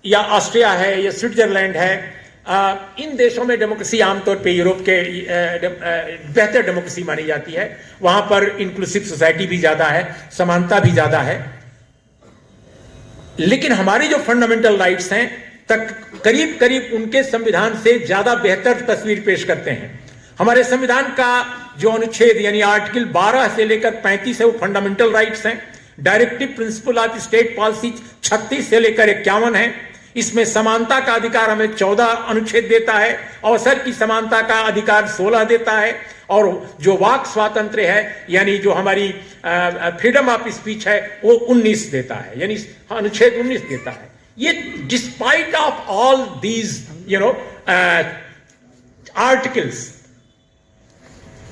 या ऑस्ट्रिया है या स्विट्जरलैंड है, इन देशों में डेमोक्रेसी आमतौर पे यूरोप के बेहतर डेमोक्रेसी मानी जाती है। वहां पर इंक्लूसिव सोसाइटी भी ज्यादा है, समानता भी ज्यादा है। लेकिन हमारी जो फंडामेंटल राइट्स हैं तक करीब करीब उनके संविधान से ज्यादा बेहतर तस्वीर पेश करते हैं। हमारे संविधान का जो अनुच्छेद यानी आर्टिकल 12 से लेकर 35 है वो फंडामेंटल राइट्स हैं। Directive principle of state policy 36 से लेकर 51 है। इसमें समानता का अधिकार हमें 14 अनुच्छेद देता है, अवसर की समानता का अधिकार 16 देता है, और जो वाक स्वातंत्र्य है यानी जो हमारी फ्रीडम ऑफ स्पीच है वो 19 देता है, यानी अनुच्छेद 19 देता है। ये despite of all these articles,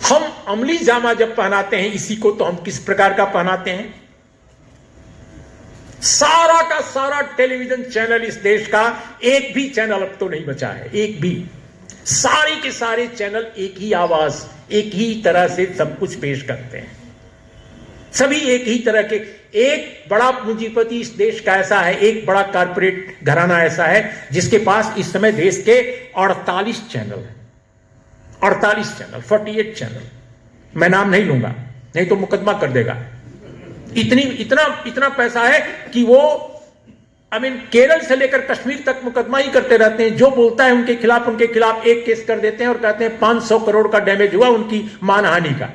हम अमली जामा जब पहनाते हैं इसी को, तो हम किस प्रकार का पहनाते हैं? सारा का सारा टेलीविजन चैनल इस देश का एक भी चैनल अब तो नहीं बचा है, एक भी। सारे के सारे चैनल एक ही आवाज, एक ही तरह से सब कुछ पेश करते हैं, सभी एक ही तरह के। एक बड़ा पूंजीपति इस देश का ऐसा है, एक बड़ा कारपोरेट घराना ऐसा है जिसके पास इस समय देश के 48 चैनल है, 48 चैनल, 48 चैनल। मैं नाम नहीं लूंगा, नहीं तो मुकदमा कर देगा। इतना पैसा है कि वो केरल से लेकर कश्मीर तक मुकदमा ही करते रहते हैं। जो बोलता है उनके खिलाफ एक केस कर देते हैं और कहते हैं 500 करोड़ का डैमेज हुआ उनकी मानहानि का,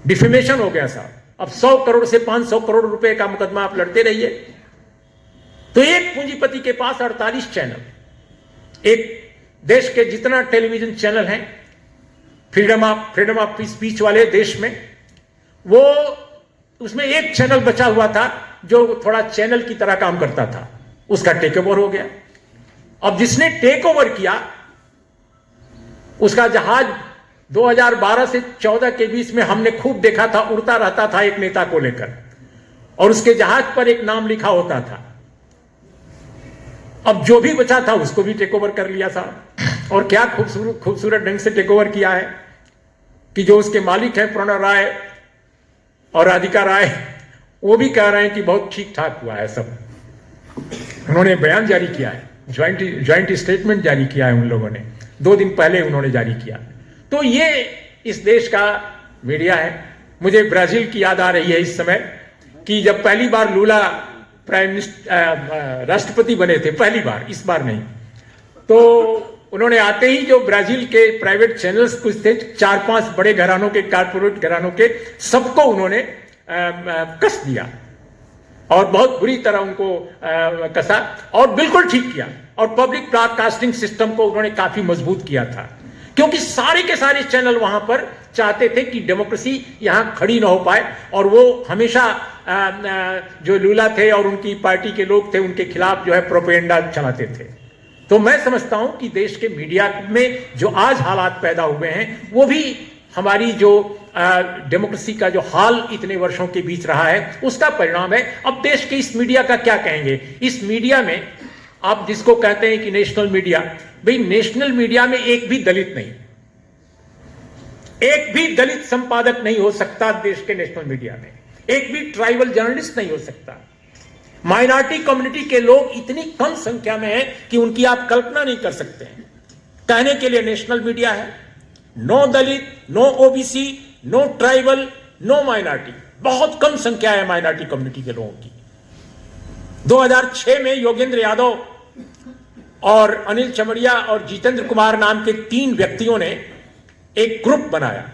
डिफेमेशन हो गया साहब। अब 100 करोड़ से 500 करोड़ रुपए का मुकदमा आप लड़ते रहिए। तो एक पूंजीपति के पास 48 चैनल, एक देश के जितना टेलीविजन चैनल है फ्रीडम ऑफ स्पीच वाले देश में, वो उसमें एक चैनल बचा हुआ था जो थोड़ा चैनल की तरह काम करता था, उसका टेक ओवर हो गया। अब जिसने टेक ओवर किया उसका जहाज 2012 से 14 के बीच में हमने खूब देखा था, उड़ता रहता था एक नेता को लेकर, और उसके जहाज पर एक नाम लिखा होता था। अब जो भी बचा था उसको भी टेक ओवर कर लिया साहब। और क्या खूबसूरत ढंग से टेक ओवर किया है कि जो उसके मालिक हैं प्रणव राय और राधिका राय, वो भी कह रहे हैं कि बहुत ठीक ठाक हुआ है सब। उन्होंने बयान जारी किया है, ज्वाइंट स्टेटमेंट जारी किया है उन लोगों ने, 2 दिन पहले उन्होंने जारी किया। तो ये इस देश का मीडिया है। मुझे ब्राजील की याद आ रही है इस समय कि जब पहली बार लूला प्राइम मिनिस्टर राष्ट्रपति बने थे, पहली बार, इस बार नहीं, तो उन्होंने आते ही जो ब्राजील के प्राइवेट चैनल्स कुछ थे, 4-5 बड़े घरानों के, कारपोरेट घरानों के, सबको उन्होंने कस दिया और बहुत बुरी तरह उनको कसा, और बिल्कुल ठीक किया। और पब्लिक ब्रॉडकास्टिंग सिस्टम को उन्होंने काफी मजबूत किया था, क्योंकि सारे के सारे चैनल वहां पर चाहते थे कि डेमोक्रेसी यहां खड़ी ना हो पाए, और वो हमेशा जो लूला थे और उनकी पार्टी के लोग थे उनके खिलाफ जो है प्रोपेगेंडा चलाते थे। तो मैं समझता हूं कि देश के मीडिया में जो आज हालात पैदा हुए हैं वो भी हमारी जो डेमोक्रेसी का जो हाल इतने वर्षों के बीच रहा है उसका परिणाम है। अब देश के इस मीडिया का क्या कहेंगे? इस मीडिया में आप जिसको कहते हैं कि नेशनल मीडिया, भाई नेशनल मीडिया में एक भी दलित नहीं, एक भी दलित संपादक नहीं हो सकता देश के नेशनल मीडिया में, एक भी ट्राइबल जर्नलिस्ट नहीं हो सकता। माइनॉरिटी कम्युनिटी के लोग इतनी कम संख्या में हैं कि उनकी आप कल्पना नहीं कर सकते हैं। कहने के लिए नेशनल मीडिया है, no Dalit, no OBC, no tribal, no minority, बहुत कम संख्या है माइनॉरिटी कम्युनिटी के लोगों की। 2006 में योगेंद्र यादव और अनिल चमड़िया और जितेंद्र कुमार नाम के 3 व्यक्तियों ने एक ग्रुप बनाया।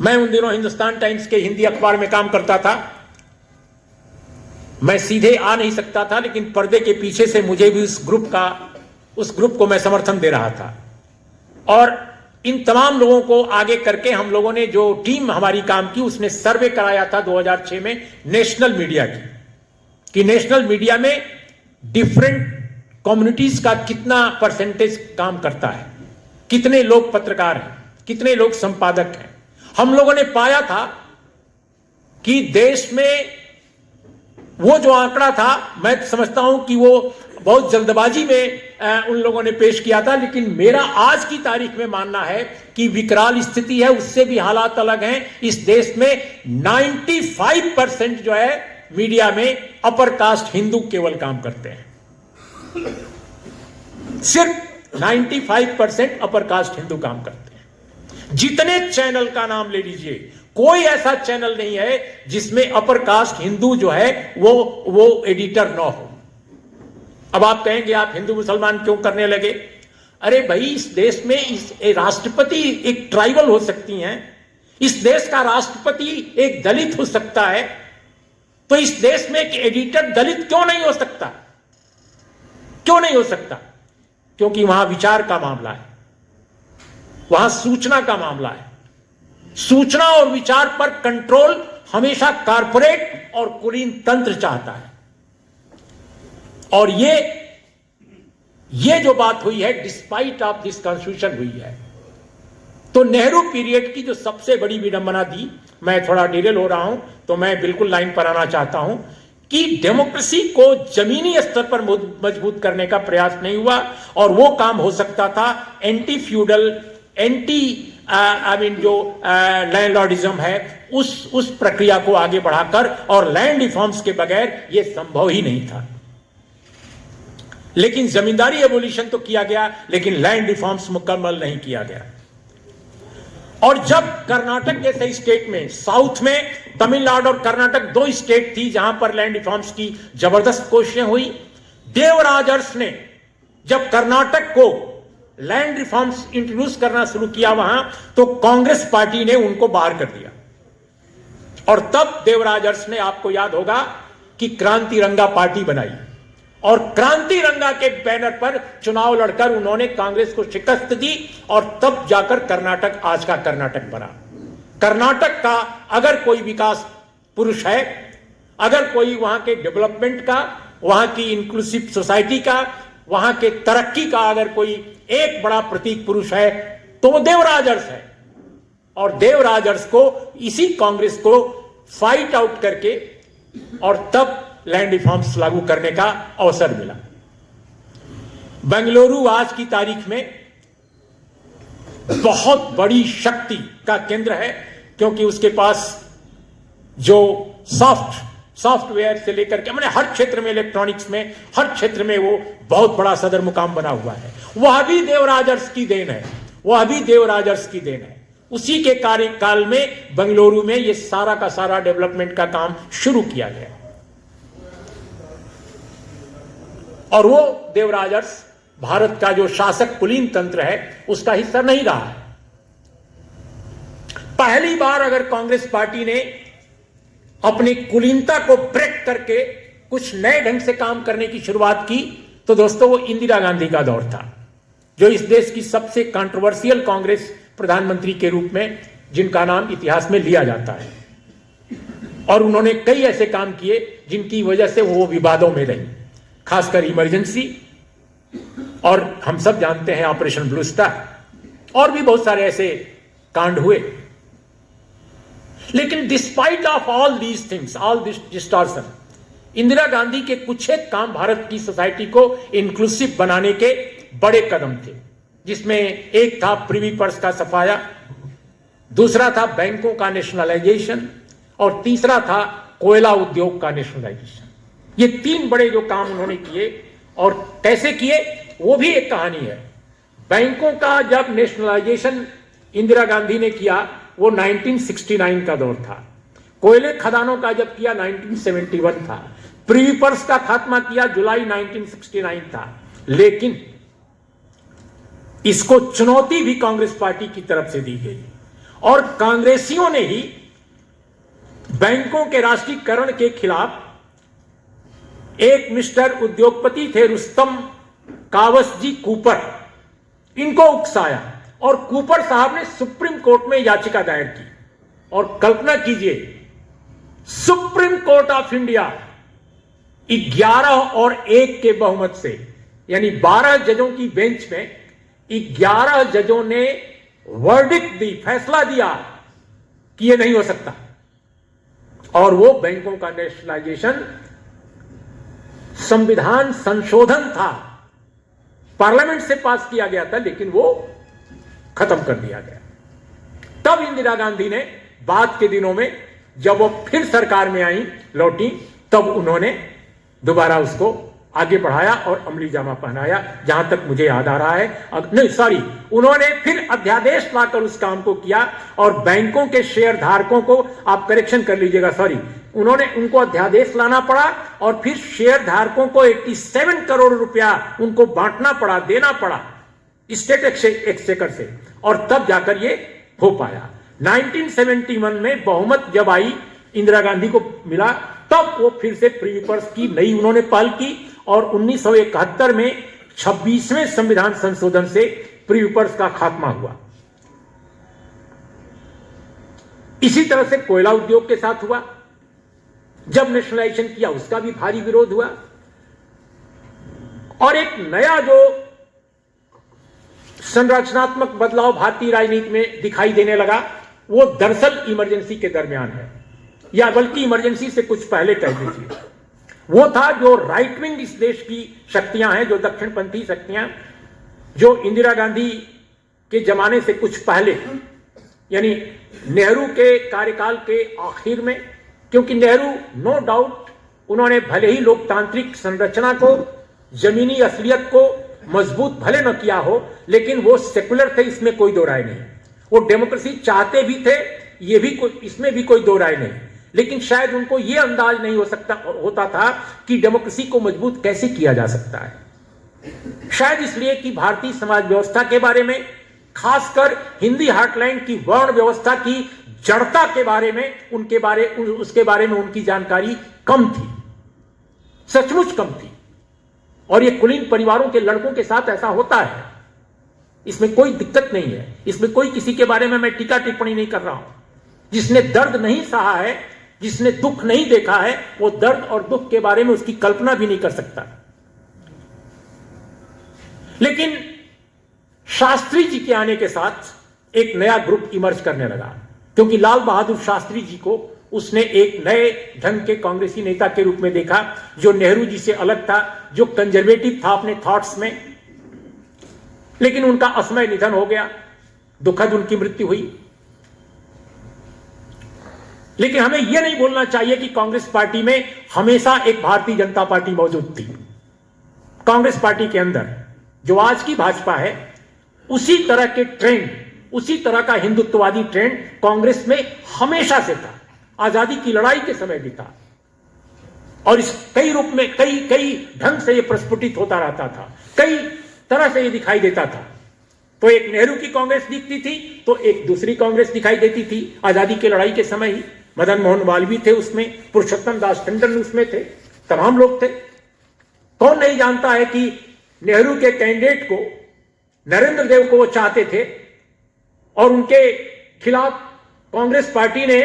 मैं उन दिनों हिंदुस्तान टाइम्स के हिंदी अखबार में काम करता था, मैं सीधे आ नहीं सकता था, लेकिन पर्दे के पीछे से मुझे भी उस ग्रुप को मैं समर्थन दे रहा था। और इन तमाम लोगों को आगे करके हम लोगों ने जो टीम हमारी काम की, उसने सर्वे कराया था 2006 में नेशनल मीडिया की, कि नेशनल मीडिया में डिफरेंट कम्युनिटीज का कितना परसेंटेज काम करता है, कितने लोग पत्रकार हैं, कितने लोग संपादक हैं। हम लोगों ने पाया था कि देश में वो जो आंकड़ा था, मैं समझता हूं कि वो बहुत जल्दबाजी में उन लोगों ने पेश किया था, लेकिन मेरा आज की तारीख में मानना है कि विकराल स्थिति है, उससे भी हालात अलग हैं। इस देश में 95% जो है मीडिया में अपर कास्ट हिंदू केवल काम करते हैं। सिर्फ 95% अपर कास्ट हिंदू काम करते हैं। जितने चैनल का नाम ले लीजिए, कोई ऐसा चैनल नहीं है जिसमें अपर कास्ट हिंदू जो है वो एडिटर ना हो। अब आप कहेंगे आप हिंदू मुसलमान क्यों करने लगे? अरे भाई, इस देश में राष्ट्रपति एक ट्राइबल हो सकती हैं, इस देश का राष्ट्रपति एक दलित हो सकता है, तो इस देश में एक एडिटर दलित क्यों नहीं हो सकता? क्यों नहीं हो सकता? क्योंकि वहां विचार का मामला है, वहां सूचना का मामला है। सूचना और विचार पर कंट्रोल हमेशा कारपोरेट और कुलीन तंत्र चाहता है। और ये जो बात हुई है, डिस्पाइट ऑफ दिस कॉन्स्टिट्यूशन हुई है। तो नेहरू पीरियड की जो सबसे बड़ी विडंबना थी, मैं थोड़ा डिटेल हो रहा हूं तो मैं बिल्कुल लाइन पर आना चाहता हूं कि डेमोक्रेसी को जमीनी स्तर पर मजबूत करने का प्रयास नहीं हुआ, और वो काम हो सकता था एंटी फ्यूडल, जो लैंडलॉर्डिज्म है उस प्रक्रिया को आगे बढ़ाकर, और लैंड रिफॉर्म्स के बगैर यह संभव ही नहीं था। लेकिन जमींदारी एबोलिशन तो किया गया, लेकिन लैंड रिफॉर्म्स मुकम्मल नहीं किया गया। और जब कर्नाटक जैसे स्टेट में, साउथ में तमिलनाडु और कर्नाटक दो स्टेट थी जहां पर लैंड रिफॉर्म्स की जबरदस्त कोशिशें हुई, देवराजर्स ने जब कर्नाटक को लैंड रिफॉर्म्स इंट्रोड्यूस करना शुरू किया वहां, तो कांग्रेस पार्टी ने उनको बाहर कर दिया। और तब देवराजर्स ने, आपको याद होगा, कि क्रांति रंगा पार्टी बनाई, और क्रांति रंगा के बैनर पर चुनाव लड़कर उन्होंने कांग्रेस को शिकस्त दी, और तब जाकर कर्नाटक आज का कर्नाटक बना। कर्नाटक का अगर कोई विकास पुरुष है, अगर कोई वहां के डेवलपमेंट का, वहां की इंक्लूसिव सोसाइटी का, वहां के तरक्की का अगर कोई एक बड़ा प्रतीक पुरुष है, तो वो देवराजर्स है। और देवराजर्स को, इसी कांग्रेस को फाइट आउट करके, और तब लैंड रिफॉर्म्स लागू करने का अवसर मिला। बेंगलुरु आज की तारीख में बहुत बड़ी शक्ति का केंद्र है, क्योंकि उसके पास जो सॉफ्टवेयर से लेकर के, मैंने हर क्षेत्र में, इलेक्ट्रॉनिक्स में, हर क्षेत्र में वो बहुत बड़ा सदर मुकाम बना हुआ है। वह भी देवराजर्स की देन है, वह भी देवराजर्स की देन है। उसी के कार्यकाल में बेंगलुरु में ये सारा का सारा डेवलपमेंट का काम शुरू किया गया। और वो देवराजर्स भारत का जो शासक कुलीन तंत्र है उसका हिस्सा नहीं रहा है। पहली बार अगर कांग्रेस पार्टी ने अपनी कुलीनता को ब्रेक करके कुछ नए ढंग से काम करने की शुरुआत की, तो दोस्तों वो इंदिरा गांधी का दौर था, जो इस देश की सबसे कंट्रोवर्शियल कांग्रेस प्रधानमंत्री के रूप में, जिनका नाम इतिहास में लिया जाता है। और उन्होंने कई ऐसे काम किए जिनकी वजह से वो विवादों में रही, खासकर इमरजेंसी, और हम सब जानते हैं ऑपरेशन ब्लू स्टार, और भी बहुत सारे ऐसे कांड हुए। लेकिन despite of all these things, all this distortion, Indira Gandhi के कुछ एक काम भारत की सोसाइटी को इंक्लूसिव बनाने के बड़े कदम थे, जिसमें एक था प्रिवी पर्स का सफाया, दूसरा था बैंकों का नेशनलाइजेशन, और तीसरा था कोयला उद्योग का नेशनलाइजेशन। ये तीन बड़े जो काम उन्होंने किए, और कैसे किए वो भी एक कहानी है। बैंकों का जब नेशनलाइजेशन इंदिरा गांधी ने किया, वो 1969 का दौर था। कोयले खदानों का जब किया 1971 था। प्रिवी पर्स का खात्मा किया जुलाई 1969 था। लेकिन इसको चुनौती भी कांग्रेस पार्टी की तरफ से दी गई, और कांग्रेसियों ने ही बैंकों के राष्ट्रीयकरण के खिलाफ, एक मिस्टर उद्योगपति थे रुस्तम कावस जी कूपर, इनको उकसाया, और कूपर साहब ने सुप्रीम कोर्ट में याचिका दायर की। और कल्पना कीजिए, सुप्रीम कोर्ट ऑफ इंडिया 11-1 के बहुमत से, यानी 12 जजों की बेंच में 11 जजों ने वर्डिक्ट दी, फैसला दिया कि यह नहीं हो सकता। और वो बैंकों का नेशनलाइजेशन संविधान संशोधन था, पार्लियामेंट से पास किया गया था, लेकिन वो खत्म कर दिया गया। तब इंदिरा गांधी ने बाद के दिनों में, जब वो फिर सरकार में आई, लौटी, तब उन्होंने दोबारा उसको आगे बढ़ाया और अमली जामा पहनाया, जहां तक मुझे याद आ रहा है। नहीं सॉरी, उन्होंने फिर अध्यादेश लाकर उस काम को किया और बैंकों के शेयर धारकों को, आप करेक्शन कर लीजिएगा, सॉरी, उनको अध्यादेश लाना पड़ा और फिर शेयर धारकों को 87 करोड़ रुपया उनको बांटना पड़ा, देना पड़ा स्टेट एक्सचेकर से, और तब जाकर ये हो पाया। 1971 में बहुमत जब आई, इंदिरा गांधी को मिला, तब वो फिर से प्रीविपर्स की नई उन्होंने पहल की और 1971 में 26वें संविधान संशोधन से प्रीविपर्स का खात्मा हुआ। इसी तरह से कोयला उद्योग के साथ हुआ, जब नेशनलाइजेशन किया उसका भी भारी विरोध हुआ। और एक नया जो संरचनात्मक बदलाव भारतीय राजनीति में दिखाई देने लगा, वो दरअसल इमरजेंसी के दरमियान है, या बल्कि इमरजेंसी से कुछ पहले कह दीजिए। वो था जो राइट विंग इस देश की शक्तियां हैं, जो दक्षिणपंथी शक्तियां, जो इंदिरा गांधी के जमाने से कुछ पहले, यानी नेहरू के कार्यकाल के आखिर में, क्योंकि नेहरू नो डाउट उन्होंने भले ही लोकतांत्रिक संरचना को, जमीनी असलियत को मजबूत भले न किया हो, लेकिन वो सेकुलर थे, इसमें कोई दो राय नहीं। वो डेमोक्रेसी चाहते भी थे, ये भी इसमें भी कोई दो राय नहीं, लेकिन शायद उनको ये अंदाज नहीं होता था कि डेमोक्रेसी को मजबूत कैसे किया जा सकता है। शायद इसलिए कि भारतीय समाज व्यवस्था के बारे में, खासकर हिंदी हार्टलैंड की वर्ण व्यवस्था की जड़ता के बारे में, उसके बारे में उनकी जानकारी कम थी, सचमुच कम थी। और ये कुलीन परिवारों के लड़कों के साथ ऐसा होता है, इसमें कोई दिक्कत नहीं है, इसमें कोई किसी के बारे में मैं टीका टिप्पणी नहीं कर रहा हूं। जिसने दर्द नहीं सहा है, जिसने दुख नहीं देखा है, वो दर्द और दुख के बारे में उसकी कल्पना भी नहीं कर सकता। लेकिन शास्त्री जी के आने के साथ एक नया ग्रुप इमर्ज करने लगा, क्योंकि लाल बहादुर शास्त्री जी को उसने एक नए ढंग के कांग्रेसी नेता के रूप में देखा, जो नेहरू जी से अलग था, जो कंजर्वेटिव था अपने थॉट्स में। लेकिन उनका असमय निधन हो गया, दुखद उनकी मृत्यु हुई। लेकिन हमें यह नहीं बोलना चाहिए कि कांग्रेस पार्टी में हमेशा एक भारतीय जनता पार्टी मौजूद थी। कांग्रेस पार्टी के अंदर जो आज की भाजपा है, उसी तरह के ट्रेंड, उसी तरह का हिंदुत्ववादी ट्रेंड कांग्रेस में हमेशा से था, आजादी की लड़ाई के समय भी था, और इस कई रूप में, कई ढंग से यह प्रस्फुटित होता रहता था, कई तरह से यह दिखाई देता था। तो एक नेहरू की कांग्रेस दिखती थी, तो एक दूसरी कांग्रेस दिखाई देती थी। आजादी की लड़ाई के समय ही मदन मोहन मालवीय थे उसमें, पुरुषोत्तम दास टंडन उसमें थे, तमाम लोग थे। कौन नहीं जानता है कि नेहरू के कैंडिडेट को, नरेंद्र देव को वो चाहते थे, और उनके खिलाफ कांग्रेस पार्टी ने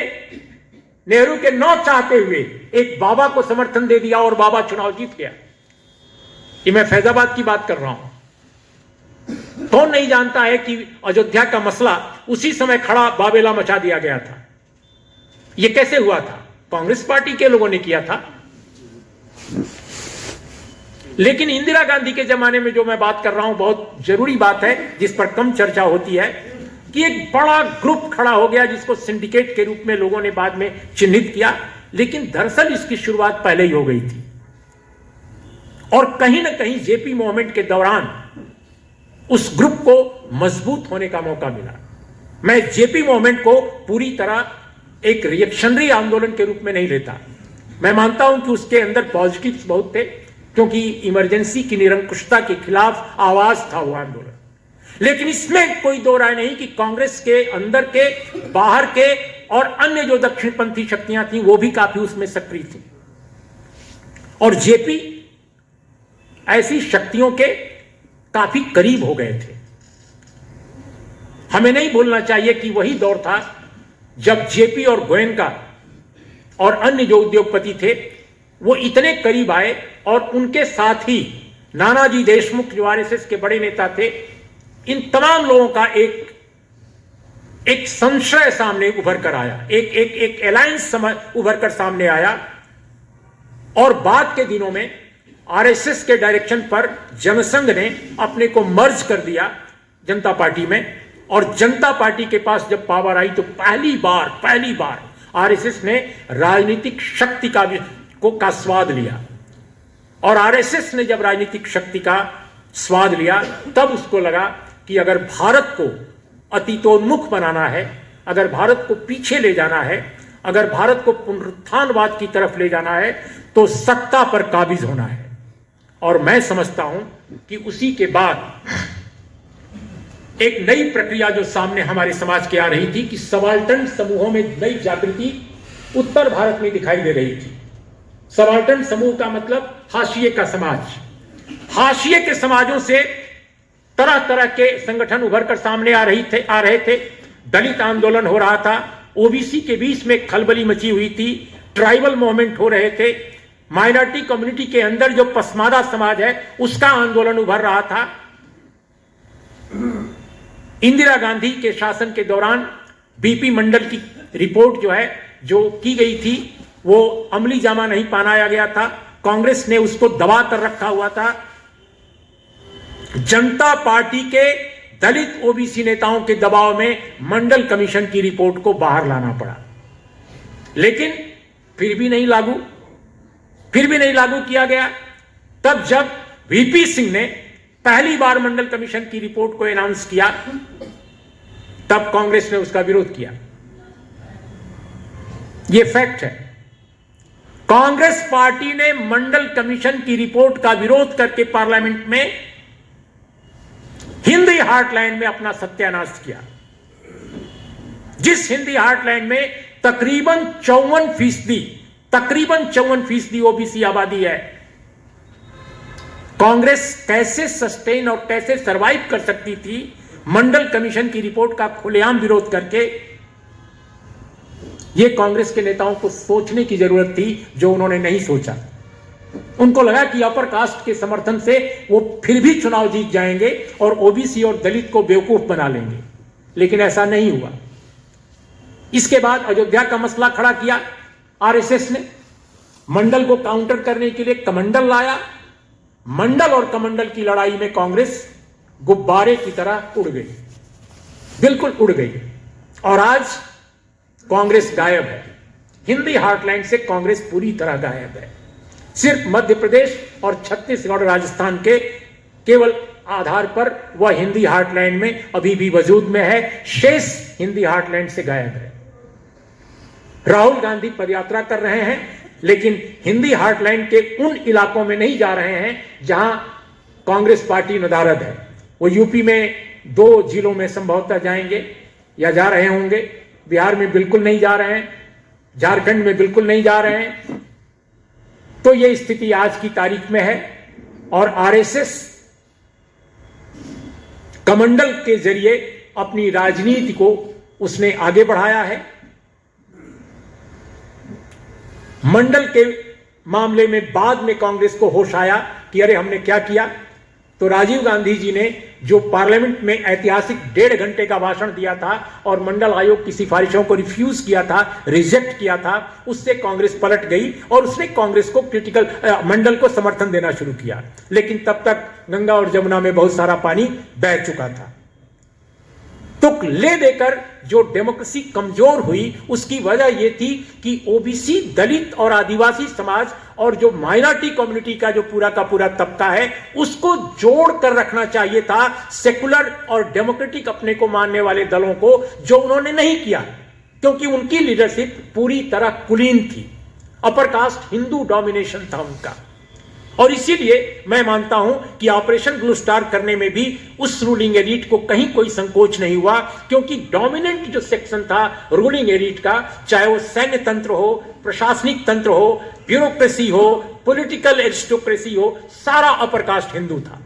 नेहरू के न चाहते हुए एक बाबा को समर्थन दे दिया और बाबा चुनाव जीत गया। ये मैं फैजाबाद की बात कर रहा हूं। कौन नहीं जानता है कि अयोध्या का मसला उसी समय खड़ा बाबेला मचा दिया गया था। यह कैसे हुआ था? कांग्रेस पार्टी के लोगों ने किया था। लेकिन इंदिरा गांधी के जमाने में जो मैं बात कर रहा हूं, बहुत जरूरी बात है जिस पर कम चर्चा होती है, कि एक बड़ा ग्रुप खड़ा हो गया जिसको सिंडिकेट के रूप में लोगों ने बाद में चिन्हित किया। लेकिन दरअसल इसकी शुरुआत पहले ही हो गई थी, और कहीं ना कहीं जेपी मूवमेंट के दौरान उस ग्रुप को मजबूत होने का मौका मिला। मैं जेपी मूवमेंट को पूरी तरह एक रिएक्शनरी आंदोलन के रूप में नहीं लेता। मैं मानता हूं कि उसके अंदर पॉजिटिव्स बहुत थे, क्योंकि इमरजेंसी की निरंकुशता के खिलाफ आवाज था वो आंदोलन। लेकिन इसमें कोई दो राय नहीं कि कांग्रेस के अंदर के, बाहर के और अन्य जो दक्षिणपंथी शक्तियां थी वो भी काफी उसमें सक्रिय थी। और जेपी ऐसी शक्तियों के काफी करीब हो गए थे। हमें नहीं भूलना चाहिए कि वही दौर था जब जेपी और गोयनका और अन्य जो उद्योगपति थे वो इतने करीब आए, और उनके साथ ही नानाजी देशमुख जो आरएसएस के बड़े नेता थे, इन तमाम लोगों का एक संशय सामने उभर कर आया, एक अलायंस उभर कर सामने आया। और बाद के दिनों में आरएसएस के डायरेक्शन पर जनसंघ ने अपने को मर्ज कर दिया जनता पार्टी में, और जनता पार्टी के पास जब पावर आई तो पहली बार आरएसएस ने राजनीतिक शक्ति का का स्वाद लिया, और आरएसएस ने जब राजनीतिक शक्ति का स्वाद लिया तब उसको लगा कि अगर भारत को अतीतोन्मुख बनाना है, अगर भारत को पीछे ले जाना है, अगर भारत को पुनरुत्थानवाद की तरफ ले जाना है तो सत्ता पर काबिज होना है। और मैं समझता हूं कि उसी के बाद एक नई प्रक्रिया जो सामने हमारे समाज के आ रही थी कि सबाल्टर्न समूहों में नई जागृति उत्तर भारत में दिखाई दे रही थी। सबाल्टर्न समूह का मतलब हाशिए का समाज। हाशिए के समाजों से तरह तरह के संगठन उभर कर सामने आ रहे थे। दलित आंदोलन हो रहा था, ओबीसी के बीच में खलबली मची हुई थी, ट्राइबल मूवमेंट हो रहे थे, माइनॉरिटी कम्युनिटी के अंदर जो पसमादा समाज है उसका आंदोलन उभर रहा था। इंदिरा गांधी के शासन के दौरान बीपी मंडल की रिपोर्ट जो की गई थी वो अमली जामा नहीं पहनाया गया था। कांग्रेस ने उसको दबा कर रखा हुआ था। जनता पार्टी के दलित ओबीसी नेताओं के दबाव में मंडल कमीशन की रिपोर्ट को बाहर लाना पड़ा, लेकिन फिर भी नहीं लागू किया गया। तब जब वीपी सिंह ने पहली बार मंडल कमीशन की रिपोर्ट को अनाउंस किया तब कांग्रेस ने उसका विरोध किया। यह फैक्ट है। कांग्रेस पार्टी ने मंडल कमीशन की रिपोर्ट का विरोध करके पार्लियामेंट में हिंदी हार्टलैंड में अपना सत्यानाश किया। जिस हिंदी हार्टलैंड में तकरीबन 54% ओबीसी आबादी है, कांग्रेस कैसे सस्टेन और कैसे सरवाइव कर सकती थी मंडल कमीशन की रिपोर्ट का खुलेआम विरोध करके? यह कांग्रेस के नेताओं को सोचने की जरूरत थी, जो उन्होंने नहीं सोचा। उनको लगा कि अपर कास्ट के समर्थन से वो फिर भी चुनाव जीत जाएंगे और ओबीसी और दलित को बेवकूफ बना लेंगे, लेकिन ऐसा नहीं हुआ। इसके बाद अयोध्या का मसला खड़ा किया आरएसएस ने। मंडल को काउंटर करने के लिए कमंडल लाया। मंडल और कमंडल की लड़ाई में कांग्रेस गुब्बारे की तरह उड़ गई, बिल्कुल उड़ गई। और आज कांग्रेस गायब है। हिंदी हार्टलैंड से कांग्रेस पूरी तरह गायब है। सिर्फ मध्य प्रदेश और छत्तीसगढ़ राजस्थान के केवल आधार पर वह हिंदी हार्टलैंड में अभी भी वजूद में है, शेष हिंदी हार्टलैंड से गायब है। राहुल गांधी पदयात्रा कर रहे हैं, लेकिन हिंदी हार्टलैंड के उन इलाकों में नहीं जा रहे हैं जहां कांग्रेस पार्टी नदारद है। वो यूपी में 2 जिलों में संभवतः जाएंगे या जा रहे होंगे। बिहार में बिल्कुल नहीं जा रहे हैं, झारखंड में बिल्कुल नहीं जा रहे हैं। तो यह स्थिति आज की तारीख में है और आरएसएस कमंडल के जरिए अपनी राजनीति को उसने आगे बढ़ाया है। मंडल के मामले में बाद में कांग्रेस को होश आया कि अरे हमने क्या किया। तो राजीव गांधी जी ने जो पार्लियामेंट में ऐतिहासिक 1.5 घंटे का भाषण दिया था और मंडल आयोग की सिफारिशों को रिफ्यूज किया था, रिजेक्ट किया था, उससे कांग्रेस पलट गई और उसने कांग्रेस को मंडल को समर्थन देना शुरू किया। लेकिन तब तक गंगा और जमुना में बहुत सारा पानी बह चुका था। तुक ले देकर जो डेमोक्रेसी कमजोर हुई उसकी वजह यह थी कि ओबीसी, दलित और आदिवासी समाज और जो माइनॉरिटी कम्युनिटी का जो पूरा का पूरा तबका है उसको जोड़ कर रखना चाहिए था सेकुलर और डेमोक्रेटिक अपने को मानने वाले दलों को, जो उन्होंने नहीं किया क्योंकि उनकी लीडरशिप पूरी तरह कुलीन थी। अपर कास्ट हिंदू डोमिनेशन था उनका। और इसीलिए मैं मानता हूं कि ऑपरेशन ब्लू स्टार करने में भी उस रूलिंग एलीट को कहीं कोई संकोच नहीं हुआ, क्योंकि डोमिनेंट जो सेक्शन था रूलिंग एलीट का, चाहे वो सैन्य तंत्र हो, प्रशासनिक तंत्र हो, ब्यूरोक्रेसी हो, पॉलिटिकल एरिस्टोक्रेसी हो, सारा अपर कास्ट हिंदू था।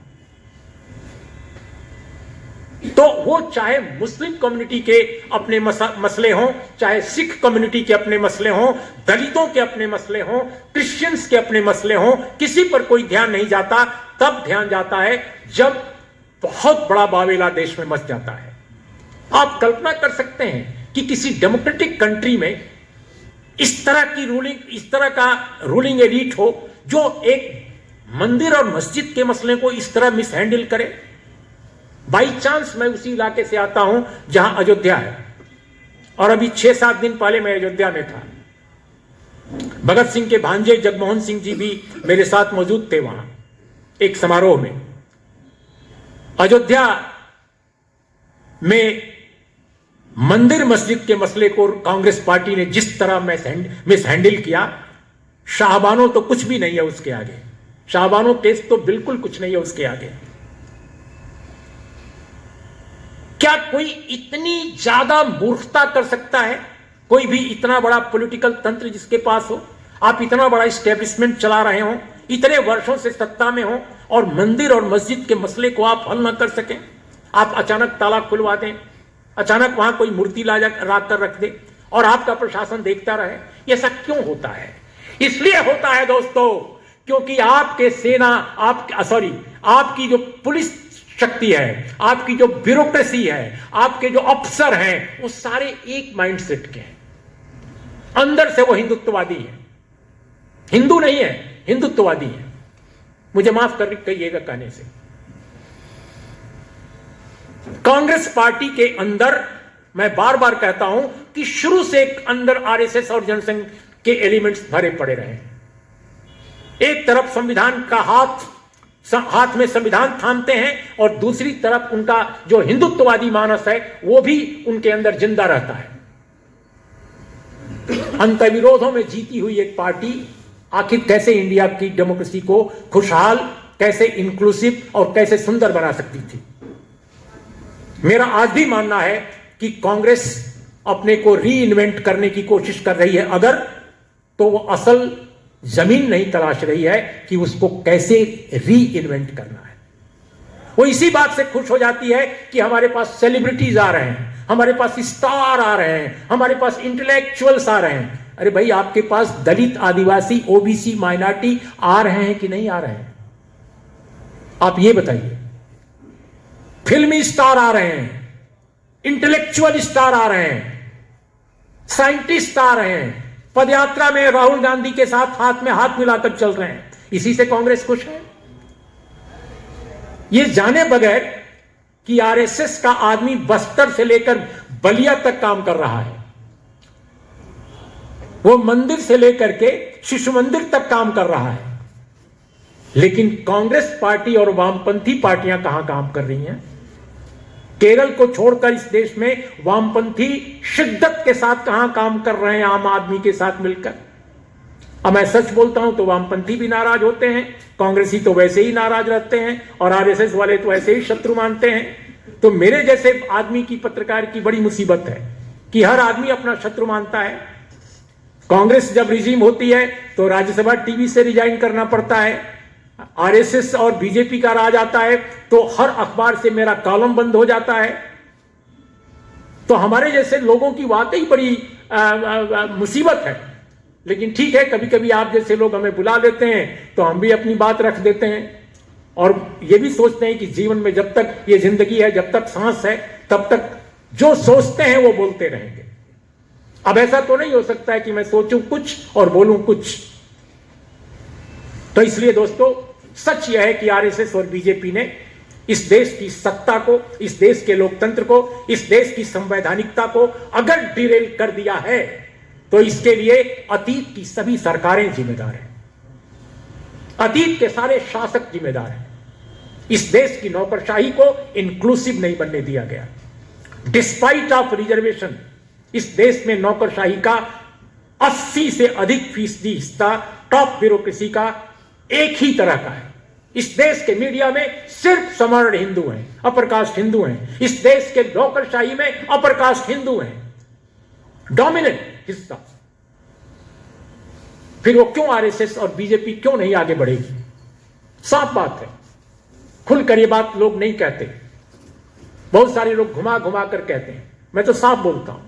तो वो चाहे मुस्लिम कम्युनिटी के अपने मसले हों, चाहे सिख कम्युनिटी के अपने मसले हों, दलितों के अपने मसले हों, क्रिश्चियंस के अपने मसले हों, किसी पर कोई ध्यान नहीं जाता। तब ध्यान जाता है जब बहुत बड़ा बावेला देश में मच जाता है। आप कल्पना कर सकते हैं कि किसी डेमोक्रेटिक कंट्री में इस तरह का रूलिंग एलीट हो जो एक मंदिर और मस्जिद के मसले को इस तरह मिसहैंडल करे। बाई चांस मैं उसी इलाके से आता हूं जहां अयोध्या है और अभी 6-7 दिन पहले मैं अयोध्या में था। भगत सिंह के भांजे जगमोहन सिंह जी भी मेरे साथ मौजूद थे वहां एक समारोह में। अयोध्या में मंदिर मस्जिद के मसले को कांग्रेस पार्टी ने जिस तरह मिस हैंडल किया, शाहबानो तो कुछ भी नहीं है उसके आगे। शाहबानो केस तो बिल्कुल कुछ नहीं है उसके आगे। क्या कोई इतनी ज्यादा मूर्खता कर सकता है? कोई भी इतना बड़ा पॉलिटिकल तंत्र जिसके पास हो, आप इतना बड़ा एस्टेब्लिशमेंट चला रहे हो, इतने वर्षों से सत्ता में हो, और मंदिर और मस्जिद के मसले को आप हल ना कर सकें। आप अचानक ताला खुलवा दें, अचानक वहां कोई मूर्ति ला कर रख दे और आपका प्रशासन देखता रहे। ऐसा क्यों होता है? इसलिए होता है दोस्तों, क्योंकि आपके सेना, आपकी जो पुलिस शक्ति है, आपकी जो ब्यूरोक्रेसी है, आपके जो अफसर हैं, वो सारे एक माइंडसेट के हैं। अंदर से वो हिंदुत्ववादी है, हिंदू नहीं है, हिंदुत्ववादी है। मुझे माफ कर कहिएगा कहने से। कांग्रेस पार्टी के अंदर मैं बार बार कहता हूं कि शुरू से अंदर आरएसएस और जनसंघ के एलिमेंट्स भरे पड़े रहे। एक तरफ संविधान का हाथ में संविधान थामते हैं और दूसरी तरफ उनका जो हिंदुत्ववादी मानस है वो भी उनके अंदर जिंदा रहता है। अंतर्विरोधों में जीती हुई एक पार्टी आखिर कैसे इंडिया की डेमोक्रेसी को खुशहाल, कैसे इंक्लूसिव और कैसे सुंदर बना सकती थी? मेरा आज भी मानना है कि कांग्रेस अपने को री इन्वेंट करने की कोशिश कर रही है अगर, तो वो असल जमीन नहीं तलाश रही है कि उसको कैसे री इन्वेंट करना है। वो इसी बात से खुश हो जाती है कि हमारे पास सेलिब्रिटीज आ रहे हैं, हमारे पास स्टार आ रहे हैं, हमारे पास इंटेलेक्चुअल्स आ रहे हैं। अरे भाई, आपके पास दलित, आदिवासी, ओबीसी, माइनॉरिटी आ रहे हैं कि नहीं आ रहे हैं? आप ये बताइए। फिल्मी स्टार आ रहे हैं, इंटेलेक्चुअल स्टार आ रहे हैं, साइंटिस्ट आ रहे हैं, पदयात्रा में राहुल गांधी के साथ हाथ में हाथ मिलाकर चल रहे हैं। इसी से कांग्रेस खुश है। ये जाने बगैर कि आरएसएस का आदमी बस्तर से लेकर बलिया तक काम कर रहा है, वो मंदिर से लेकर के शिशु मंदिर तक काम कर रहा है, लेकिन कांग्रेस पार्टी और वामपंथी पार्टियां कहां काम कर रही हैं? केरल को छोड़कर इस देश में वामपंथी शिद्दत के साथ कहां काम कर रहे हैं आम आदमी के साथ मिलकर? अब मैं सच बोलता हूं तो वामपंथी भी नाराज होते हैं, कांग्रेसी तो वैसे ही नाराज रहते हैं, और आरएसएस वाले तो ऐसे ही शत्रु मानते हैं। तो मेरे जैसे आदमी की, पत्रकार की बड़ी मुसीबत है कि हर आदमी अपना शत्रु मानता है। कांग्रेस जब रिजीम होती है तो राज्यसभा टीवी से रिजाइन करना पड़ता है, आरएसएस और बीजेपी का राज आता है तो हर अखबार से मेरा कॉलम बंद हो जाता है। तो हमारे जैसे लोगों की वाकई बड़ी मुसीबत है। लेकिन ठीक है, कभी कभी आप जैसे लोग हमें बुला लेते हैं तो हम भी अपनी बात रख देते हैं, और ये भी सोचते हैं कि जीवन में जब तक ये जिंदगी है, जब तक सांस है, तब तक जो सोचते हैं वो बोलते रहेंगे। अब ऐसा तो नहीं हो सकता है कि मैं सोचूं कुछ और बोलूं कुछ। तो इसलिए दोस्तों, सच यह है कि आरएसएस और बीजेपी ने इस देश की सत्ता को, इस देश के लोकतंत्र को, इस देश की संवैधानिकता को अगर डिरेल कर दिया है तो इसके लिए अतीत की सभी सरकारें जिम्मेदार हैं, अतीत के सारे शासक जिम्मेदार हैं। इस देश की नौकरशाही को इंक्लूसिव नहीं बनने दिया गया। डिस्पाइट ऑफ रिजर्वेशन इस देश में नौकरशाही का 80 से अधिक फीसदी हिस्सा टॉप ब्यूरोक्रेसी का एक ही तरह का है। इस देश के मीडिया में सिर्फ समर्ण हिंदू हैं, अपर कास्ट हिंदू हैं। इस देश के नौकरशाही में अपर कास्ट हिंदू हैं, डोमिनेंट हिस्सा। फिर वो क्यों आरएसएस और बीजेपी क्यों नहीं आगे बढ़ेगी? साफ बात है, खुलकर ये बात लोग नहीं कहते, बहुत सारे लोग घुमा घुमा कर कहते हैं। मैं तो साफ बोलता हूं,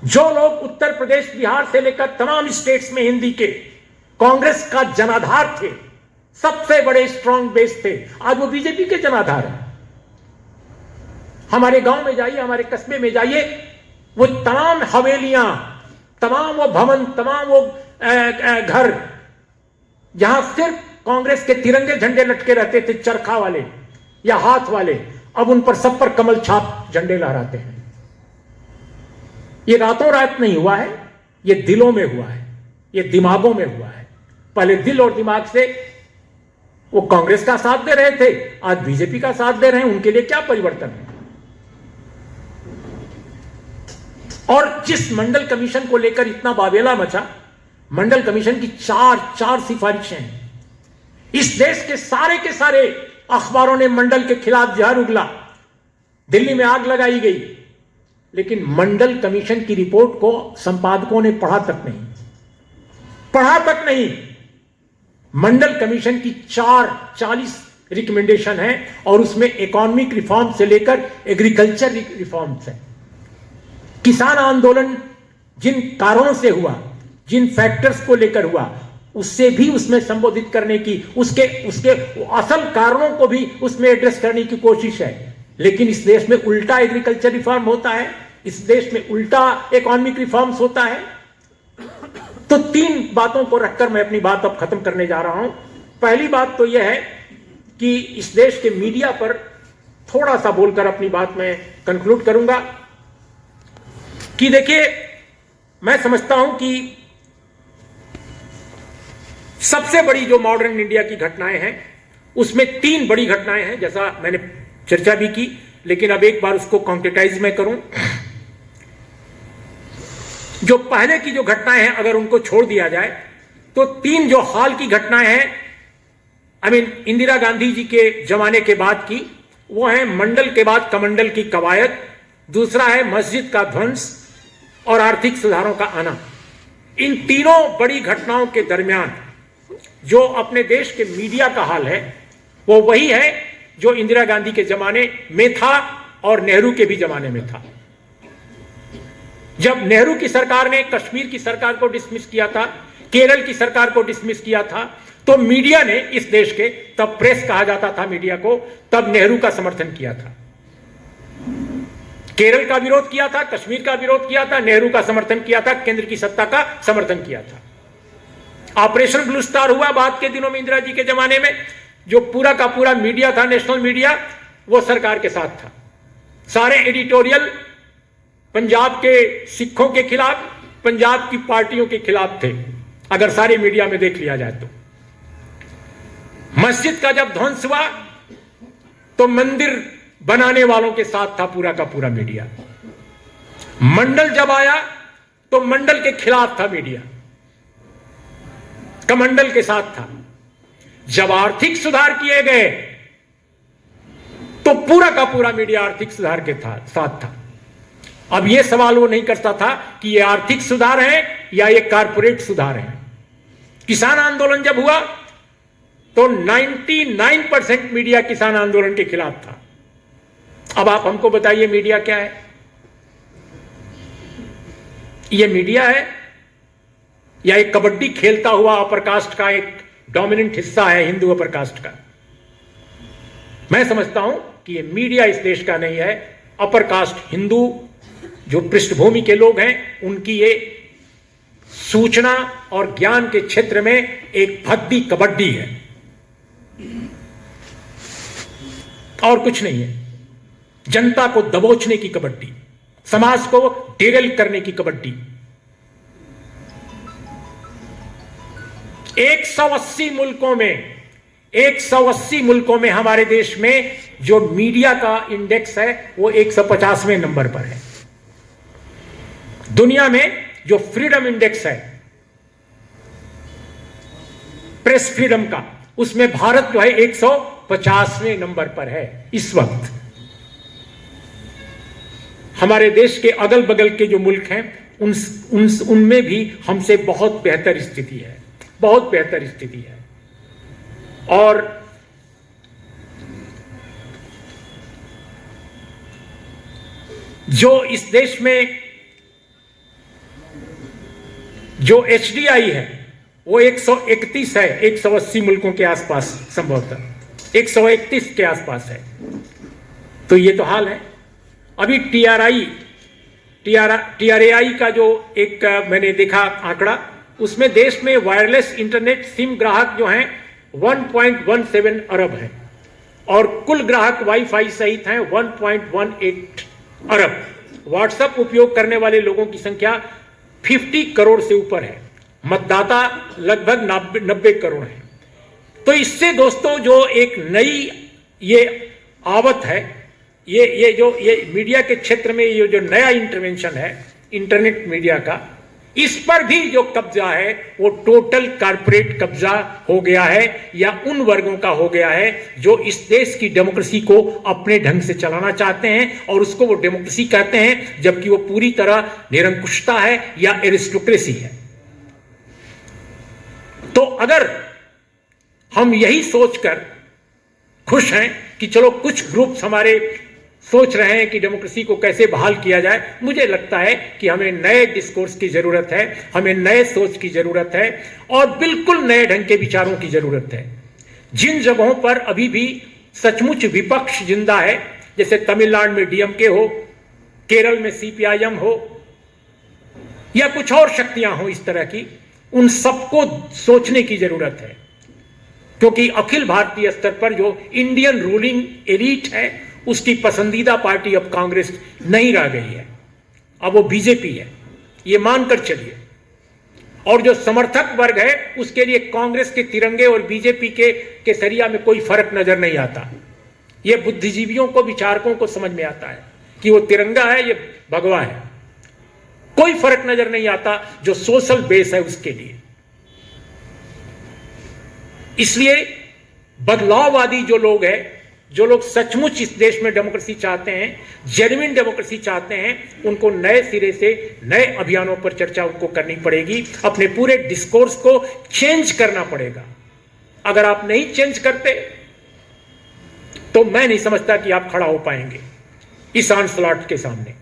जो लोग उत्तर प्रदेश, बिहार से लेकर तमाम स्टेट्स में हिंदी के कांग्रेस का जनाधार थे, सबसे बड़े स्ट्रांग बेस थे, आज वो बीजेपी के जनाधार हैं। हमारे गांव में जाइए, हमारे कस्बे में जाइए, वो तमाम हवेलियां, तमाम वो भवन, तमाम वो घर जहां सिर्फ कांग्रेस के तिरंगे झंडे लटके रहते थे, चरखा वाले या हाथ वाले, अब उन पर सब पर कमल छाप झंडे लहराते हैं। ये रातों रात नहीं हुआ है, ये दिलों में हुआ है, ये दिमागों में हुआ है। पहले दिल और दिमाग से वो कांग्रेस का साथ दे रहे थे, आज बीजेपी का साथ दे रहे हैं। उनके लिए क्या परिवर्तन है? और जिस मंडल कमीशन को लेकर इतना बाबेला मचा, मंडल कमीशन की चार सिफारिशें हैं। इस देश के सारे अखबारों ने मंडल के खिलाफ जहर उगला, दिल्ली में आग लगाई गई, लेकिन मंडल कमीशन की रिपोर्ट को संपादकों ने पढ़ा तक नहीं। मंडल कमीशन की 40 रिकमेंडेशन है और उसमें इकोनॉमिक रिफॉर्म से लेकर एग्रीकल्चर रिफॉर्म्स है। किसान आंदोलन जिन कारणों से हुआ, जिन फैक्टर्स को लेकर हुआ, उससे भी उसमें संबोधित करने की, उसके असल कारणों को भी उसमें एड्रेस करने की कोशिश है। लेकिन इस देश में उल्टा एग्रीकल्चर रिफॉर्म होता है, इस देश में उल्टा इकोनॉमिक रिफॉर्म्स होता है। तो 3 बातों को रखकर मैं अपनी बात अब खत्म करने जा रहा हूं। पहली बात तो यह है कि इस देश के मीडिया पर थोड़ा सा बोलकर अपनी बात में कंक्लूड करूंगा कि देखिए, मैं समझता हूं कि सबसे बड़ी जो मॉडर्न इंडिया की घटनाएं हैं, उसमें 3 बड़ी घटनाएं हैं, जैसा मैंने चर्चा भी की, लेकिन अब एक बार उसको कॉन्क्रेटाइज में करूं। जो पहले की जो घटनाएं हैं, अगर उनको छोड़ दिया जाए तो 3 जो हाल की घटनाएं हैं, इंदिरा गांधी जी के जमाने के बाद की, वो है मंडल के बाद कमंडल की कवायद, दूसरा है मस्जिद का ध्वंस और आर्थिक सुधारों का आना। इन तीनों बड़ी घटनाओं के दरमियान जो अपने देश के मीडिया का हाल है, वो वही है जो इंदिरा गांधी के जमाने में था और नेहरू के भी जमाने में था। जब नेहरू की सरकार ने कश्मीर की सरकार को डिसमिस किया था, केरल की सरकार को डिसमिस किया था, तो मीडिया ने इस देश के, तब प्रेस कहा जाता था मीडिया को, तब नेहरू का समर्थन किया था। केरल का विरोध किया था, कश्मीर का विरोध किया था, नेहरू का समर्थन किया था, केंद्र की सत्ता का समर्थन किया था। ऑपरेशन ब्लू स्टार हुआ बाद के दिनों में इंदिरा जी के जमाने में, जो पूरा का पूरा मीडिया था, नेशनल मीडिया, वो सरकार के साथ था। सारे एडिटोरियल पंजाब के सिखों के खिलाफ, पंजाब की पार्टियों के खिलाफ थे, अगर सारे मीडिया में देख लिया जाए तो। मस्जिद का जब ध्वंस हुआ तो मंदिर बनाने वालों के साथ था पूरा का पूरा मीडिया। मंडल जब आया तो मंडल के खिलाफ था मीडिया, कमंडल के साथ था। जब आर्थिक सुधार किए गए तो पूरा का पूरा मीडिया आर्थिक सुधार के साथ था। अब यह सवाल वो नहीं करता था कि ये आर्थिक सुधार है या ये कारपोरेट सुधार है। किसान आंदोलन जब हुआ तो 99% मीडिया किसान आंदोलन के खिलाफ था। अब आप हमको बताइए, मीडिया क्या है? ये मीडिया है या एक कबड्डी खेलता हुआ अपर कास्ट का एक डोमिनेंट हिस्सा है हिंदू अपर कास्ट का? मैं समझता हूं कि ये मीडिया इस देश का नहीं है। अपर कास्ट हिंदू जो पृष्ठभूमि के लोग हैं, उनकी ये सूचना और ज्ञान के क्षेत्र में एक भद्दी कबड्डी है और कुछ नहीं है। जनता को दबोचने की कबड्डी, समाज को डेरेल करने की कबड्डी। 180 मुल्कों में हमारे देश में जो मीडिया का इंडेक्स है वो 150वें नंबर पर है। दुनिया में जो फ्रीडम इंडेक्स है प्रेस फ्रीडम का, उसमें भारत जो है 150वें नंबर पर है इस वक्त। हमारे देश के अगल बगल के जो मुल्क हैं उनमें भी हमसे बहुत बेहतर स्थिति है, बहुत बेहतर स्थिति है। और जो इस देश में जो एचडीआई है वो 131 है, 180 मुल्कों के आसपास, संभवतः 131 के आसपास है। तो ये तो हाल है। अभी टीआरएआई का जो एक मैंने देखा आंकड़ा, उसमें देश में वायरलेस इंटरनेट सिम ग्राहक जो हैं 1.17 अरब हैं और कुल ग्राहक वाईफाई सहित हैं 1.18 अरब। व्हाट्सएप उपयोग करने वाले लोगों की संख्या 50 करोड़ से ऊपर है, मतदाता लगभग 90 करोड़ है। तो इससे दोस्तों जो एक नई ये आवत है, ये मीडिया के क्षेत्र में ये जो नया इंटरवेंशन है इंटरनेट मीडिया का, इस पर भी जो कब्जा है वो टोटल कारपोरेट कब्जा हो गया है, या उन वर्गों का हो गया है जो इस देश की डेमोक्रेसी को अपने ढंग से चलाना चाहते हैं और उसको वो डेमोक्रेसी कहते हैं, जबकि वो पूरी तरह निरंकुशता है या एरिस्टोक्रेसी है। तो अगर हम यही सोचकर खुश हैं कि चलो कुछ ग्रुप्स हमारे सोच रहे हैं कि डेमोक्रेसी को कैसे बहाल किया जाए, मुझे लगता है कि हमें नए डिस्कोर्स की जरूरत है, हमें नए सोच की जरूरत है और बिल्कुल नए ढंग के विचारों की जरूरत है। जिन जगहों पर अभी भी सचमुच विपक्ष जिंदा है, जैसे तमिलनाडु में डीएमके हो, केरल में सीपीआईएम हो या कुछ और शक्तियां हो इस तरह की, उन सबको सोचने की जरूरत है, क्योंकि अखिल भारतीय स्तर पर जो इंडियन रूलिंग एलीट है उसकी पसंदीदा पार्टी अब कांग्रेस नहीं रह गई है, अब वो बीजेपी है, ये मानकर चलिए। और जो समर्थक वर्ग है उसके लिए कांग्रेस के तिरंगे और बीजेपी के केसरिया में कोई फर्क नजर नहीं आता। ये बुद्धिजीवियों को, विचारकों को समझ में आता है कि वो तिरंगा है, ये भगवा है, कोई फर्क नजर नहीं आता जो सोशल बेस है उसके लिए। इसलिए बदलाववादी जो लोग हैं, जो लोग सचमुच इस देश में डेमोक्रेसी चाहते हैं, जेन्युइन डेमोक्रेसी चाहते हैं, उनको नए सिरे से नए अभियानों पर चर्चा उनको करनी पड़ेगी, अपने पूरे डिस्कोर्स को चेंज करना पड़ेगा। अगर आप नहीं चेंज करते तो मैं नहीं समझता कि आप खड़ा हो पाएंगे इस ऑनस्लॉट के सामने।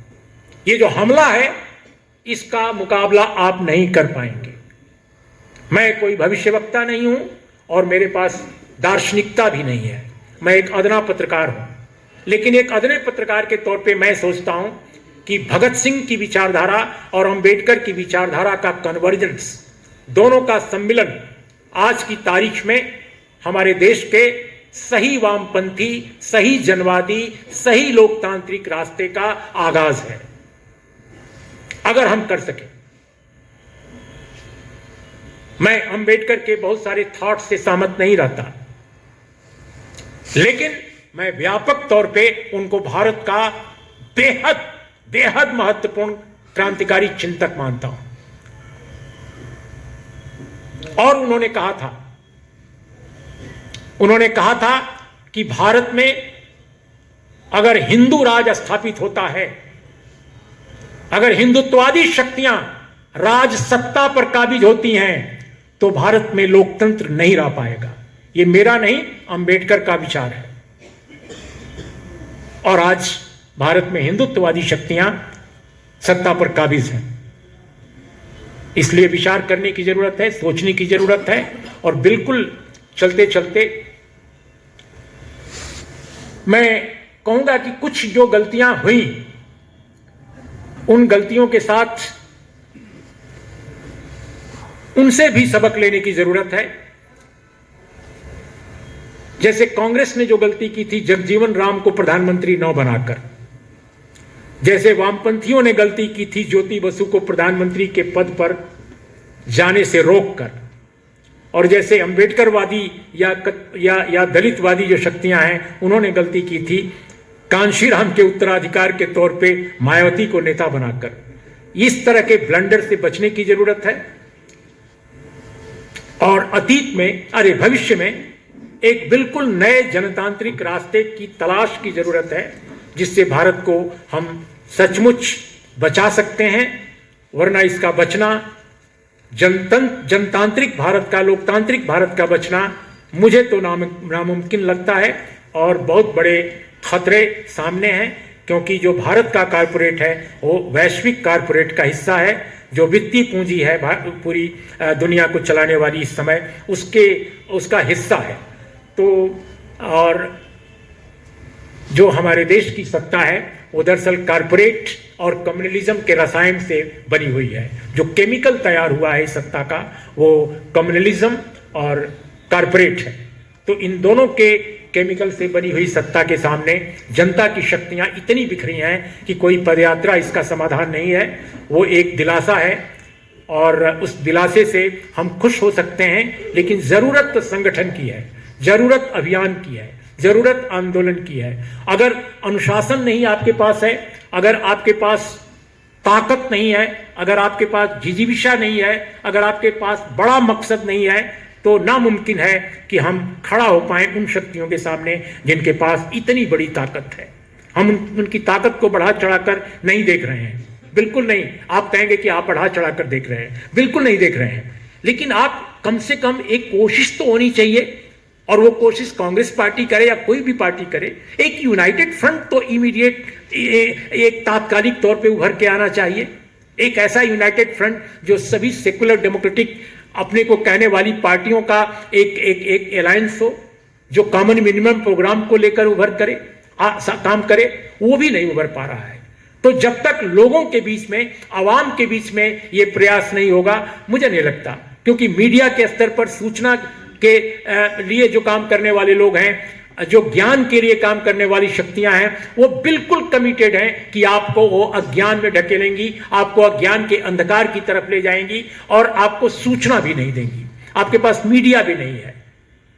ये जो हमला है इसका मुकाबला आप नहीं कर पाएंगे। मैं कोई भविष्यवक्ता नहीं हूं और मेरे पास दार्शनिकता भी नहीं है, मैं एक अदना पत्रकार हूं, लेकिन एक अदने पत्रकार के तौर पे मैं सोचता हूं कि भगत सिंह की विचारधारा और अंबेडकर की विचारधारा का कन्वर्जेंस, दोनों का सम्मिलन आज की तारीख में हमारे देश के सही वामपंथी, सही जनवादी, सही लोकतांत्रिक रास्ते का आगाज है। अगर हम कर सके, मैं अंबेडकर के बहुत सारे थॉट से सहमत नहीं रहता, लेकिन मैं व्यापक तौर पे उनको भारत का बेहद बेहद महत्वपूर्ण क्रांतिकारी चिंतक मानता हूं। और उन्होंने कहा था कि भारत में अगर हिंदू राज स्थापित होता है, अगर हिंदुत्ववादी शक्तियां राज सत्ता पर काबिज होती हैं, तो भारत में लोकतंत्र नहीं रह पाएगा। ये मेरा नहीं, अंबेडकर का विचार है। और आज भारत में हिंदुत्ववादी शक्तियां सत्ता पर काबिज हैं, इसलिए विचार करने की जरूरत है, सोचने की जरूरत है। और बिल्कुल चलते चलते मैं कहूंगा कि कुछ जो गलतियां हुई, उन गलतियों के साथ उनसे भी सबक लेने की जरूरत है। जैसे कांग्रेस ने जो गलती की थी जगजीवन राम को प्रधानमंत्री न बनाकर, जैसे वामपंथियों ने गलती की थी ज्योति बसु को प्रधानमंत्री के पद पर जाने से रोककर, और जैसे अंबेडकरवादी या दलितवादी जो शक्तियां हैं उन्होंने गलती की थी कांशीराम के उत्तराधिकार के तौर पे मायावती को नेता बनाकर। इस तरह के ब्लंडर से बचने की जरूरत है और भविष्य में एक बिल्कुल नए जनतांत्रिक रास्ते की तलाश की जरूरत है, जिससे भारत को हम सचमुच बचा सकते हैं। वरना इसका बचना, जनतांत्रिक भारत का, लोकतांत्रिक भारत का बचना मुझे तो नामुमकिन लगता है। और बहुत बड़े खतरे सामने हैं, क्योंकि जो भारत का कारपोरेट है वो वैश्विक कारपोरेट का हिस्सा है, जो वित्तीय पूंजी है पूरी दुनिया को चलाने वाली इस समय उसका हिस्सा है। तो और जो हमारे देश की सत्ता है वो दरअसल कारपोरेट और कम्युनलिज्म के रसायन से बनी हुई है। जो केमिकल तैयार हुआ है इस सत्ता का वो कम्युनलिज्म और कारपोरेट है। तो इन दोनों के केमिकल से बनी हुई सत्ता के सामने जनता की शक्तियां इतनी बिखरी हैं कि कोई पदयात्रा इसका समाधान नहीं है। वो एक दिलासा है और उस दिलासे से हम खुश हो सकते हैं, लेकिन जरूरत तो संगठन की है, जरूरत अभियान की है, जरूरत आंदोलन की है। अगर अनुशासन नहीं आपके पास है, अगर आपके पास ताकत नहीं है, अगर आपके पास जिजीविषा नहीं है, अगर आपके पास बड़ा मकसद नहीं है, तो नामुमकिन है कि हम खड़ा हो पाए उन शक्तियों के सामने जिनके पास इतनी बड़ी ताकत है। हम उनकी ताकत को बढ़ा चढ़ाकर नहीं देख रहे हैं, बिल्कुल नहीं। आप कहेंगे कि आप बढ़ा चढ़ाकर देख रहे हैं, बिल्कुल नहीं देख रहे हैं, लेकिन आप कम से कम एक कोशिश तो होनी चाहिए। और वो कोशिश कांग्रेस पार्टी करे या कोई भी पार्टी करे, एक यूनाइटेड फ्रंट तो इमीडिएट एक तात्कालिक तौर पे उभर के आना चाहिए। एक ऐसा यूनाइटेड फ्रंट जो सभी सेकुलर डेमोक्रेटिक अपने को कहने वाली पार्टियों का एक अलायंस हो, जो कॉमन मिनिमम प्रोग्राम को लेकर उभर करे, काम करे, वो भी नहीं उभर पा रहा है। तो जब तक लोगों के बीच में, आवाम के बीच में ये प्रयास नहीं होगा, मुझे नहीं लगता, क्योंकि मीडिया के स्तर पर सूचना के लिए जो काम करने वाले लोग हैं, जो ज्ञान के लिए काम करने वाली शक्तियां हैं, वो बिल्कुल कमिटेड हैं कि आपको वो अज्ञान में ढकेलेंगी, आपको अज्ञान के अंधकार की तरफ ले जाएंगी और आपको सूचना भी नहीं देंगी। आपके पास मीडिया भी नहीं है,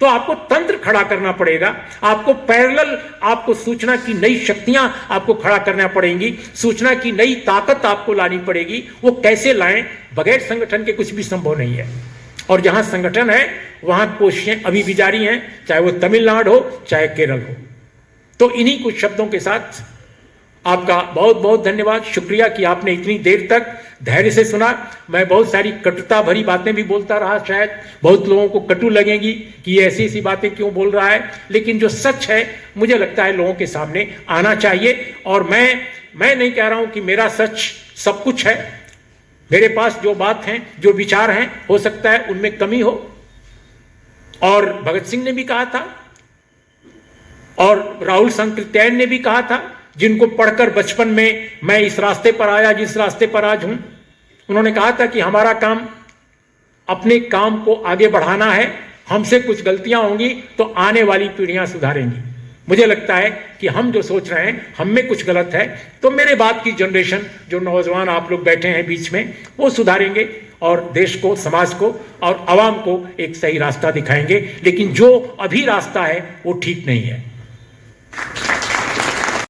तो आपको तंत्र खड़ा करना पड़ेगा, आपको पैरेलल, आपको सूचना की नई शक्तियां आपको खड़ा करना पड़ेंगी, सूचना की नई ताकत आपको लानी पड़ेगी। वो कैसे लाएं? बगैर संगठन के कुछ भी संभव नहीं है। और जहां संगठन है वहां कोशिशें अभी भी जारी हैं, चाहे वो तमिलनाडु हो, चाहे केरल हो। तो इन्हीं कुछ शब्दों के साथ आपका बहुत बहुत धन्यवाद, शुक्रिया कि आपने इतनी देर तक धैर्य से सुना। मैं बहुत सारी कटुता भरी बातें भी बोलता रहा, शायद बहुत लोगों को कटु लगेंगी कि ये ऐसी ऐसी बातें क्यों बोल रहा है, लेकिन जो सच है मुझे लगता है लोगों के सामने आना चाहिए। और मैं नहीं कह रहा हूं कि मेरा सच सब कुछ है। मेरे पास जो बात हैं, जो विचार हैं, हो सकता है उनमें कमी हो। और भगत सिंह ने भी कहा था और राहुल सांकृत्यायन ने भी कहा था, जिनको पढ़कर बचपन में मैं इस रास्ते पर आया जिस रास्ते पर आज हूं, उन्होंने कहा था कि हमारा काम अपने काम को आगे बढ़ाना है, हमसे कुछ गलतियां होंगी तो आने वाली पीढ़ियां सुधारेंगी। मुझे लगता है कि हम जो सोच रहे हैं हम में कुछ गलत है, तो मेरे बाद की जनरेशन, जो नौजवान आप लोग बैठे हैं बीच में, वो सुधारेंगे और देश को, समाज को और आवाम को एक सही रास्ता दिखाएंगे। लेकिन जो अभी रास्ता है वो ठीक नहीं है।